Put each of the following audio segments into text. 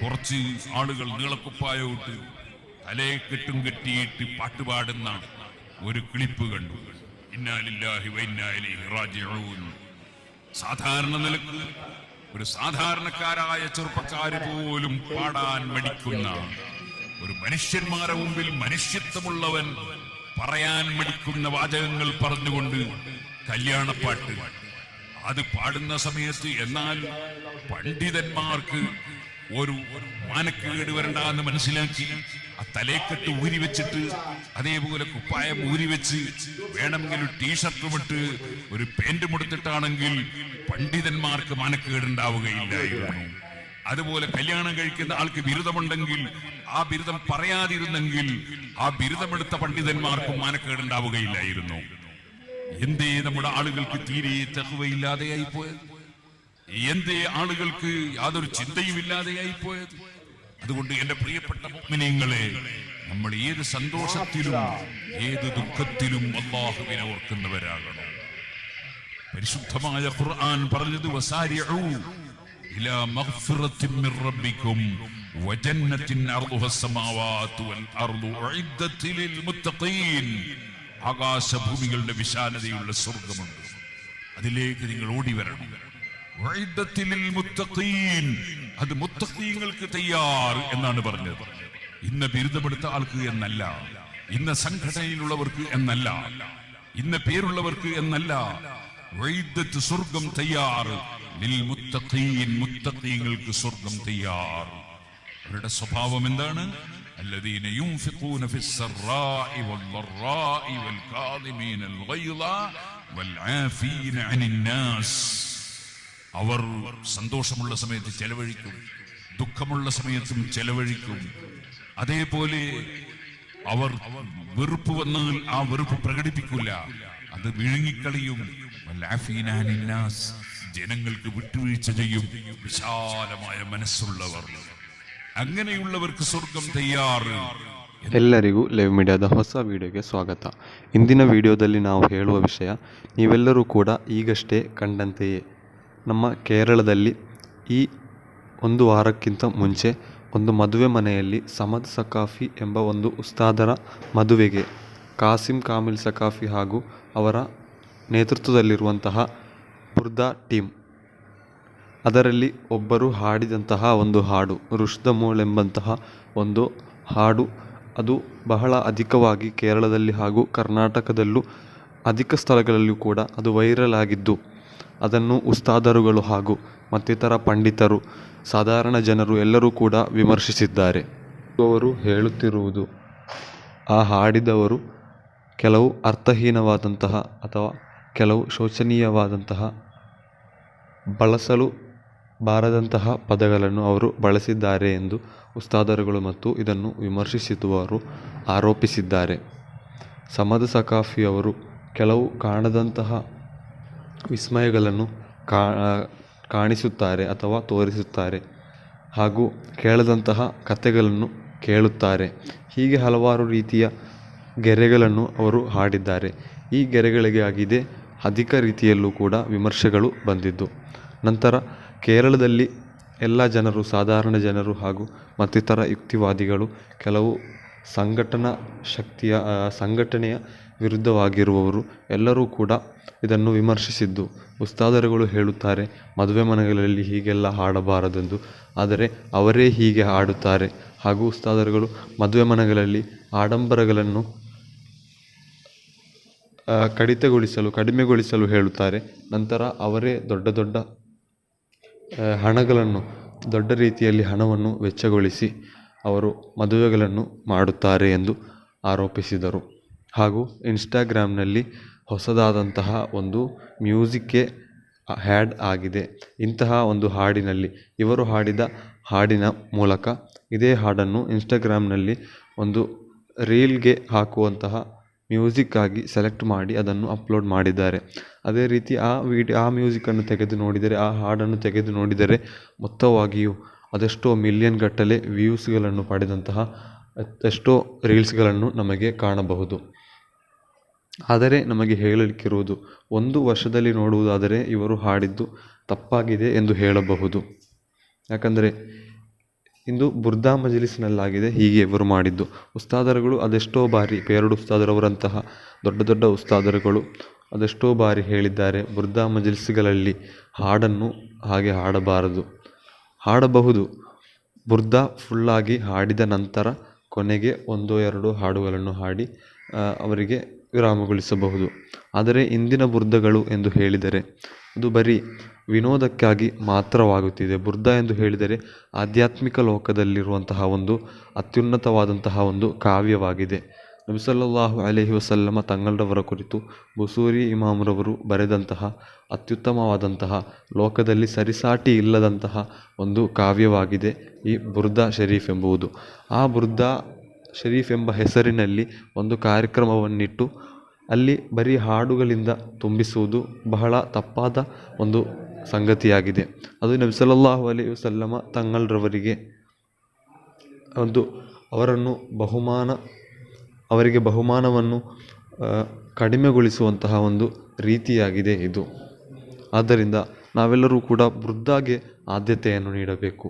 കുറച്ച് ആളുകൾ നീളക്കുപ്പായോട്ട് തലയെ കെട്ടും കെട്ടിയിട്ട് പാട്ടുപാടുന്ന ഒരു ക്ലിപ്പ് കണ്ടു. ഇന്നാ ലില്ലാഹി വ ഇന്നാ ഇലൈഹി റാജിഊൻ. സാധാരണ നിലക്ക് ഒരു സാധാരണക്കാരായ ചെറുപ്പക്കാര് പോലും പാടാൻ മടിക്കുന്ന ഒരു മനുഷ്യന്മാരെ മുമ്പിൽ മനുഷ്യത്വമുള്ളവൻ പറയാൻ മടിക്കുന്ന വാചകങ്ങൾ പറഞ്ഞുകൊണ്ട് കല്യാണപ്പാട്ട് അത് പാടുന്ന സമയത്ത് എന്നാൽ പണ്ഡിതന്മാർക്ക് ഒരു മാനക്കേട് വരണ്ടെന്ന് മനസ്സിലാക്കി ആ തലേക്കെട്ട് ഊരി വെച്ചിട്ട് അതേപോലെ കുപ്പായം ഊരി വെച്ച് വേണമെങ്കിൽ ഒരു ടീഷർട്ടും ഇട്ട് ഒരു പാന്റും എടുത്തിട്ടാണെങ്കിൽ പണ്ഡിതന്മാർക്ക് മാനക്കേടുണ്ടാവുകയില്ലായിരുന്നു. അതുപോലെ കല്യാണം കഴിക്കുന്ന ആൾക്ക് ബിരുദമുണ്ടെങ്കിൽ ആ ബിരുദം പറയാതിരുന്നെങ്കിൽ ആ ബിരുദമെടുത്ത പണ്ഡിതന്മാർക്കും മാനക്കേടുണ്ടാവുകയില്ലായിരുന്നു. എന്തേ നമ്മുടെ ആളുകൾക്ക് തീരെ തഖ്വയില്ലാതെയായി പോയത്? എന്തേ ആളുകൾക്ക് യാതൊരു ചിന്തയും ഇല്ലാതെയായി പോയത്? അതുകൊണ്ട് എന്റെ പ്രിയപ്പെട്ട മുഅ്മിനീങ്ങളെ, നമ്മൾ ഏത് സന്തോഷത്തിലും ഏത് ദുഃഖത്തിലും അല്ലാഹുവിനെ ഓർക്കുന്നവരാകണം. പരിശുദ്ധമായ ഖുർആൻ പറഞ്ഞത് വസാരിഉ ഇലാ മഗ്ഫിറത്തിൻ മിർ റബ്ബിക്കും വജന്നത്തിൻ അർദുഹ അസ്സമാവാതു വൽ അർദു ഉഇദ്ദത് ലിൽ മുത്തഖീൻ. ആകാശഭൂമികളുടെ വിശാലതയുള്ള സ്വർഗ്ഗമുണ്ട്, അതിലേക്ക് നിങ്ങൾ ഓടി വരണം. ഉഇദ്ദത് ലിൽ മുത്തഖീൻ, അത് മുത്തഖീങ്ങൾക്ക് തയ്യാർ എന്നാണ് പറഞ്ഞത്. ഇന്ന ബിരുദമെടുത്ത ആൾക്ക് എന്നല്ല, ഇന്ന സംഘടനയിലുള്ളവർക്ക് എന്നല്ല, ഇന്ന പേരുള്ളവർക്ക് എന്നല്ല. ഉഇദ്ദത്ത് സ്വർഗ്ഗം തയ്യാർ ലിൽ മുത്തഖീൻ, മുത്തഖീങ്ങൾക്ക് സ്വർഗ്ഗം തയ്യാർ. അവരുടെ സ്വഭാവം എന്താണ്? الذين ينفقون في السراء والضراء والكاظمين الغيظ والعافين عن الناس. അവർ സന്തോഷമുള്ള സമയത്ത് ചെലവഴിക്കും, ദുഃഖമുള്ള സമയത്തും ചെലവഴിക്കും. അതേപോലെ അവർ വെറുപ്പ് വന്നാൽ ആ വെറുപ്പ് പ്രകടിപ്പിക്കില്ല, അത് വിഴുങ്ങിക്കളിയും. ജനങ്ങൾക്ക് വിട്ടുവീഴ്ച ചെയ്യും. വിശാലമായ മനസ്സുള്ളവർ, അങ്ങനെയുള്ളവർക്ക് സ്വർഗം ತಯಾರು. ಎಲ್ಲರಿಗೂ ಲೈವ್ ಮೀಡಿಯಾದ ಹೊಸ ವಿಡಿಯೋಗೆ ಸ್ವಾಗತ. ಇಂದಿನ ವಿಡಿಯೋದಲ್ಲಿ ನಾವು ಹೇಳುವ ವಿಷಯ ನೀವೆಲ್ಲರೂ ಕೂಡ ಈಗಷ್ಟೇ ಕಂಡಂತೆಯೇ ನಮ್ಮ ಕೇರಳದಲ್ಲಿ ಈ ಒಂದು ವಾರಕ್ಕಿಂತ ಮುಂಚೆ ಒಂದು ಮದುವೆ ಮನೆಯಲ್ಲಿ ಸಮದ್ ಸಕಾಫಿ ಎಂಬ ಒಂದು ಉಸ್ತಾದರ ಮದುವೆಗೆ ಕಾಸಿಂ ಕಾಮಿಲ್ ಸಕಾಫಿ ಹಾಗೂ ಅವರ ನೇತೃತ್ವದಲ್ಲಿರುವಂತಹ ಬುರ್ದಾ ಟೀಮ್, ಅದರಲ್ಲಿ ಒಬ್ಬರು ಹಾಡಿದಂತಹ ಒಂದು ಹಾಡು ರುಷ್ದಮೋಳ್ ಎಂಬಂತಹ ಒಂದು ಹಾಡು, ಅದು ಬಹಳ ಅಧಿಕವಾಗಿ ಕೇರಳದಲ್ಲಿ ಹಾಗೂ ಕರ್ನಾಟಕದಲ್ಲೂ ಅಧಿಕ ಸ್ಥಳಗಳಲ್ಲೂ ಕೂಡ ಅದು ವೈರಲ್ ಆಗಿದ್ದು, ಅದನ್ನು ಉಸ್ತಾದರುಗಳು ಹಾಗೂ ಮತ್ತಿತರ ಪಂಡಿತರು, ಸಾಧಾರಣ ಜನರು ಎಲ್ಲರೂ ಕೂಡ ವಿಮರ್ಶಿಸಿದ್ದಾರೆ. ಅವರು ಹೇಳುತ್ತಿರುವುದು, ಆ ಹಾಡಿದವರು ಕೆಲವು ಅರ್ಥಹೀನವಾದಂತಹ ಅಥವಾ ಕೆಲವು ಶೋಚನೀಯವಾದಂತಹ ಬಳಸಲು ಬಾರದಂತಹ ಪದಗಳನ್ನು ಅವರು ಬಳಸಿದ್ದಾರೆ ಎಂದು ಉಸ್ತಾದರುಗಳು ಮತ್ತು ಇದನ್ನು ವಿಮರ್ಶಿಸಿದವರು ಆರೋಪಿಸಿದ್ದಾರೆ. ಸಮದ್ ಸಕಾಫಿಯವರು ಕೆಲವು ಕಾಣದಂತಹ ವಿಸ್ಮಯಗಳನ್ನು ಕಾಣಿಸುತ್ತಾರೆ ಅಥವಾ ತೋರಿಸುತ್ತಾರೆ ಹಾಗೂ ಕೇಳದಂತಹ ಕಥೆಗಳನ್ನು ಕೇಳುತ್ತಾರೆ. ಹೀಗೆ ಹಲವಾರು ರೀತಿಯ ಗೆರೆಗಳನ್ನು ಅವರು ಹಾಡಿದ್ದಾರೆ. ಈ ಗೆರೆಗಳಿಗಾಗಿದೆ ಅಧಿಕ ರೀತಿಯಲ್ಲೂ ಕೂಡ ವಿಮರ್ಶೆಗಳು ಬಂದಿದ್ದು. ನಂತರ ಕೇರಳದಲ್ಲಿ ಎಲ್ಲ ಜನರು, ಸಾಧಾರಣ ಜನರು ಹಾಗೂ ಮತ್ತಿತರ ಯುಕ್ತಿವಾದಿಗಳು, ಕೆಲವು ಸಂಘಟನೆಯ ವಿರುದ್ಧವಾಗಿರುವವರು ಎಲ್ಲರೂ ಕೂಡ ಇದನ್ನು ವಿಮರ್ಶಿಸಿದ್ದು, ಉಸ್ತಾದರುಗಳು ಹೇಳುತ್ತಾರೆ ಮದುವೆ ಮನೆಗಳಲ್ಲಿ ಹೀಗೆಲ್ಲ ಹಾಡಬಾರದೆಂದು, ಆದರೆ ಅವರೇ ಹೀಗೆ ಹಾಡುತ್ತಾರೆ. ಹಾಗೂ ಉಸ್ತಾದರುಗಳು ಮದುವೆ ಮನೆಗಳಲ್ಲಿ ಆಡಂಬರಗಳನ್ನು ಕಡಿಮೆಗೊಳಿಸಲು ಹೇಳುತ್ತಾರೆ. ನಂತರ ಅವರೇ ದೊಡ್ಡ ಹಣಗಳನ್ನು, ದೊಡ್ಡ ರೀತಿಯಲ್ಲಿ ಹಣವನ್ನು ವೆಚ್ಚಗೊಳಿಸಿ ಅವರು ಮದುವೆಗಳನ್ನು ಮಾಡುತ್ತಾರೆ ಎಂದು ಆರೋಪಿಸಿದರು. ಹಾಗೂ ಇನ್ಸ್ಟಾಗ್ರಾಮ್ನಲ್ಲಿ ಹೊಸದಾದಂತಹ ಒಂದು ಮ್ಯೂಸಿಕ್ಗೆ ಹ್ಯಾಡ್ ಆಗಿದೆ. ಇಂತಹ ಒಂದು ಹಾಡಿನಲ್ಲಿ ಇವರು ಹಾಡಿದ ಹಾಡಿನ ಮೂಲಕ ಇದೇ ಹಾಡನ್ನು ಇನ್ಸ್ಟಾಗ್ರಾಮ್ನಲ್ಲಿ ಒಂದು ರೀಲ್ಗೆ ಹಾಕುವಂತಹ ಮ್ಯೂಸಿಕ್ ಆಗಿ ಸೆಲೆಕ್ಟ್ ಮಾಡಿ ಅದನ್ನು ಅಪ್ಲೋಡ್ ಮಾಡಿದ್ದಾರೆ. ಅದೇ ರೀತಿ ಆ ಮ್ಯೂಸಿಕನ್ನು ತೆಗೆದು ನೋಡಿದರೆ, ಆ ಹಾಡನ್ನು ತೆಗೆದು ನೋಡಿದರೆ ಮೊತ್ತವಾಗಿಯೂ ಅದೆಷ್ಟೋ ಮಿಲಿಯನ್ ಗಟ್ಟಲೆ ವ್ಯೂಸ್ಗಳನ್ನು ಪಡೆದಂತಹ ಎಷ್ಟೋ ರೀಲ್ಸ್ಗಳನ್ನು ನಮಗೆ ಕಾಣಬಹುದು. ಆದರೆ ನಮಗೆ ಹೇಳಲಿಕ್ಕಿರುವುದು, 1 ವರ್ಷದಲ್ಲಿ ನೋಡುವುದಾದರೆ ಇವರು ಹಾಡಿದ್ದು ತಪ್ಪಾಗಿದೆ ಎಂದು ಹೇಳಬಹುದು. ಯಾಕಂದರೆ ಇಂದು ಬುರ್ದಾ ಮಜಲಿಸ್ನಲ್ಲಾಗಿದೆ ಹೀಗೆ ಇವರು ಮಾಡಿದ್ದು. ಉಸ್ತಾದರುಗಳು ಅದೆಷ್ಟೋ ಬಾರಿ ಪೇರಡು ಉಸ್ತಾದರವರಂತಹ ದೊಡ್ಡ ದೊಡ್ಡ ಉಸ್ತಾದರುಗಳು ಅದೆಷ್ಟೋ ಬಾರಿ ಹೇಳಿದ್ದಾರೆ, ಬುರ್ದಾ ಮಜಲಿಸ್ಗಳಲ್ಲಿ ಹಾಡನ್ನು ಹಾಗೆ ಹಾಡಬಾರದು. ಹಾಡಬಹುದು, ಬುರ್ದಾ ಫುಲ್ಲಾಗಿ ಹಾಡಿದ ನಂತರ ಕೊನೆಗೆ 1-2 ಹಾಡುಗಳನ್ನು ಹಾಡಿ ಅವರಿಗೆ ವಿರಾಮಗೊಳಿಸಬಹುದು. ಆದರೆ ಇಂದಿನ ಬುರ್ದಗಳು ಎಂದು ಹೇಳಿದರೆ ಅದು ಬರೀ ವಿನೋದಕ್ಕಾಗಿ ಮಾತ್ರವಾಗುತ್ತಿದೆ. ಬುರ್ದಾ ಎಂದು ಹೇಳಿದರೆ ಆಧ್ಯಾತ್ಮಿಕ ಲೋಕದಲ್ಲಿರುವಂತಹ ಒಂದು ಅತ್ಯುನ್ನತವಾದಂತಹ ಒಂದು ಕಾವ್ಯವಾಗಿದೆ. ನಬಿ ಸಲ್ಲಲ್ಲಾಹು ಅಲೈಹಿ ವಸಲ್ಲಮ ತಂಗಳರವರ ಕುರಿತು ಬುಸೂರಿ ಇಮಾಮ್ರವರು ಬರೆದಂತಹ ಅತ್ಯುತ್ತಮವಾದಂತಹ ಲೋಕದಲ್ಲಿ ಸರಿಸಾಟಿ ಇಲ್ಲದಂತಹ ಒಂದು ಕಾವ್ಯವಾಗಿದೆ ಈ ಬುರ್ದಾ ಶರೀಫ್ ಎಂಬುದು. ಆ ಬುರ್ದಾ ಶರೀಫ್ ಎಂಬ ಹೆಸರಿನಲ್ಲಿ ಒಂದು ಕಾರ್ಯಕ್ರಮವನ್ನಿಟ್ಟು ಅಲ್ಲಿ ಬರೀ ಹಾಡುಗಳಿಂದ ತುಂಬಿಸುವುದು ಬಹಳ ತಪ್ಪಾದ ಒಂದು ಸಂಗತಿಯಾಗಿದೆ. ಅದು ನಬಿ ಸಲ್ಲಲ್ಲಾಹು ಅಲೈಹಿ ವಸಲ್ಲಮ ತಂಗಳರವರಿಗೆ ಅವರಿಗೆ ಬಹುಮಾನವನ್ನು ಕಡಿಮೆಗೊಳಿಸುವಂತಹ ಒಂದು ರೀತಿಯಾಗಿದೆ ಇದು. ಆದ್ದರಿಂದ ನಾವೆಲ್ಲರೂ ಕೂಡ ಬುರ್ದಾಗೆ ಆದ್ಯತೆಯನ್ನು ನೀಡಬೇಕು.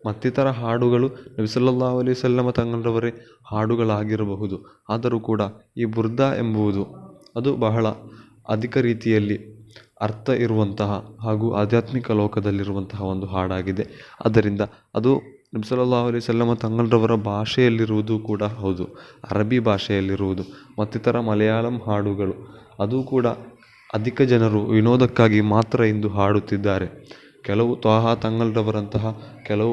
ಮತ್ತಿತರ ಹಾಡುಗಳು ನಬಿ ಸಲ್ಲಲ್ಲಾಹು ಅಲೈಹಿ ವಸಲ್ಲಮ ತಂಗಳರವರೇ ಹಾಡುಗಳಾಗಿರಬಹುದು. ಆದರೂ ಕೂಡ ಈ ಬುರ್ದಾ ಎಂಬುದು ಅದು ಬಹಳ ಅಧಿಕ ರೀತಿಯಲ್ಲಿ ಅರ್ಥ ಇರುವಂತಹ ಹಾಗೂ ಆಧ್ಯಾತ್ಮಿಕ ಲೋಕದಲ್ಲಿರುವಂತಹ ಒಂದು ಹಾಡಾಗಿದೆ. ಆದ್ದರಿಂದ ಅದು ನಬಿ ಸಲ್ಲಲ್ಲಾಹು ಅಲೈಹಿ ವಸಲ್ಲಮ ತಂಗಳರವರ ಭಾಷೆಯಲ್ಲಿರುವುದು ಕೂಡ ಹೌದು, ಅರಬ್ಬಿ ಭಾಷೆಯಲ್ಲಿರುವುದು. ಮತ್ತಿತರ ಮಲಯಾಳಂ ಹಾಡುಗಳು ಅದು ಕೂಡ ಅಧಿಕ ಜನರು ವಿನೋದಕ್ಕಾಗಿ ಮಾತ್ರ ಇಂದು ಹಾಡುತ್ತಿದ್ದಾರೆ. ಕೆಲವು ತ್ವಾಹಾ ತಂಗಳರವರಂತಹ ಕೆಲವು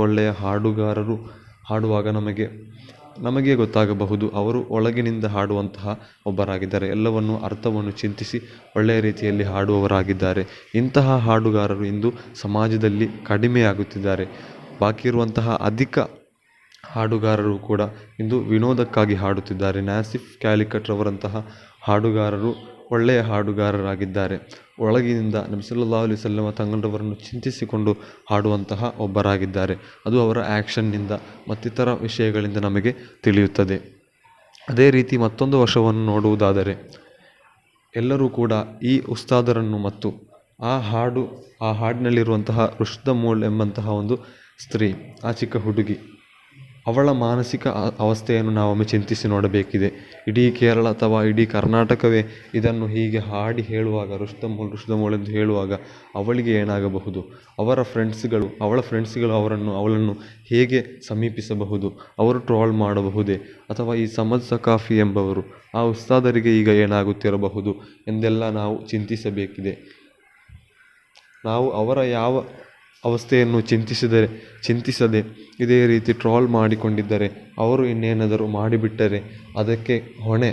ಒಳ್ಳೆಯ ಹಾಡುಗಾರರು ಹಾಡುವಾಗ ನಮಗೆ ಗೊತ್ತಾಗಬಹುದು ಅವರು ಒಳಗಿನಿಂದ ಹಾಡುವಂತಹ ಒಬ್ಬರಾಗಿದ್ದಾರೆ. ಎಲ್ಲವನ್ನು ಅರ್ಥವನ್ನು ಚಿಂತಿಸಿ ಒಳ್ಳೆಯ ರೀತಿಯಲ್ಲಿ ಹಾಡುವವರಾಗಿದ್ದಾರೆ. ಇಂತಹ ಹಾಡುಗಾರರು ಇಂದು ಸಮಾಜದಲ್ಲಿ ಕಡಿಮೆಯಾಗುತ್ತಿದ್ದಾರೆ. ಬಾಕಿ ಇರುವಂತಹ ಅಧಿಕ ಹಾಡುಗಾರರು ಕೂಡ ಇಂದು ವಿನೋದಕ್ಕಾಗಿ ಹಾಡುತ್ತಿದ್ದಾರೆ. ನಾಸಿಫ್ ಕ್ಯಾಲಿಕಟ್ ರವರಂತಹ ಹಾಡುಗಾರರು ಒಳ್ಳೆಯ ಹಾಡುಗಾರರಾಗಿದ್ದಾರೆ. ಒಳಗಿನಿಂದ ನಬಿ ಸಲ್ಲಲ್ಲಾಹು ಅಲೈಹಿ ವಸಲ್ಲಮ ತಂಗಳರವರನ್ನು ಚಿಂತಿಸಿಕೊಂಡು ಹಾಡುವಂತಹ ಒಬ್ಬರಾಗಿದ್ದಾರೆ. ಅದು ಅವರ ಆ್ಯಕ್ಷನ್ನಿಂದ ಮತ್ತಿತರ ವಿಷಯಗಳಿಂದ ನಮಗೆ ತಿಳಿಯುತ್ತದೆ. ಅದೇ ರೀತಿ ಮತ್ತೊಂದು ವಶವನ್ನು ನೋಡುವುದಾದರೆ ಎಲ್ಲರೂ ಕೂಡ ಈ ಉಸ್ತಾದರನ್ನು ಮತ್ತು ಆ ಹಾಡಿನಲ್ಲಿರುವಂತಹ ರುಷ್ದಮೂಲ್ ಎಂಬಂತಹ ಒಂದು ಸ್ತ್ರೀ, ಆ ಚಿಕ್ಕ ಹುಡುಗಿ, ಅವಳ ಮಾನಸಿಕ ಅವಸ್ಥೆಯನ್ನು ನಾವೊಮ್ಮೆ ಚಿಂತಿಸಿ ನೋಡಬೇಕಿದೆ. ಇಡೀ ಕೇರಳ ಅಥವಾ ಇಡೀ ಕರ್ನಾಟಕವೇ ಇದನ್ನು ಹೀಗೆ ಹಾಡಿ ಹೇಳುವಾಗ, ರುಷ್ದಮೂಲ್ ಎಂದು ಹೇಳುವಾಗ ಅವಳಿಗೆ ಏನಾಗಬಹುದು? ಅವಳ ಫ್ರೆಂಡ್ಸ್ಗಳು ಅವಳನ್ನು ಹೇಗೆ ಸಮೀಪಿಸಬಹುದು? ಅವರು ಟ್ರೋಲ್ ಮಾಡಬಹುದೇ? ಅಥವಾ ಈ ಸಮದ್ ಸಕಾಫಿ ಎಂಬವರು ಆ ಉಸ್ತಾದರಿಗೆ ಈಗ ಏನಾಗುತ್ತಿರಬಹುದು ಎಂದೆಲ್ಲ ನಾವು ಚಿಂತಿಸಬೇಕಿದೆ. ನಾವು ಅವರ ಯಾವ ಅವಸ್ಥೆಯನ್ನು ಚಿಂತಿಸದೆ ಇದೇ ರೀತಿ ಟ್ರೋಲ್ ಮಾಡಿಕೊಂಡಿದ್ದರೆ, ಅವರು ಇನ್ನೇನಾದರೂ ಮಾಡಿಬಿಟ್ಟರೆ ಅದಕ್ಕೆ ಹೊಣೆ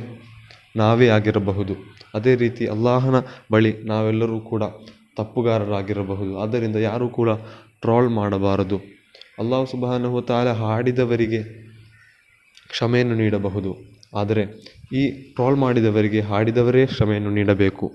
ನಾವೇ ಆಗಿರಬಹುದು. ಅದೇ ರೀತಿ ಅಲ್ಲಾಹನ ಬಳಿ ನಾವೆಲ್ಲರೂ ಕೂಡ ತಪ್ಪುಗಾರರಾಗಿರಬಹುದು. ಆದ್ದರಿಂದ ಯಾರೂ ಕೂಡ ಟ್ರೋಲ್ ಮಾಡಬಾರದು. ಅಲ್ಲಾಹ್ ಸುಬ್ಹಾನಹು ವ ತಆಲಾ ಹಾಡಿದವರಿಗೆ ಕ್ಷಮೆಯನ್ನು ನೀಡಬಹುದು, ಆದರೆ ಈ ಟ್ರೋಲ್ ಮಾಡಿದವರಿಗೆ ಹಾಡಿದವರೇ ಕ್ಷಮೆಯನ್ನು ನೀಡಬೇಕು.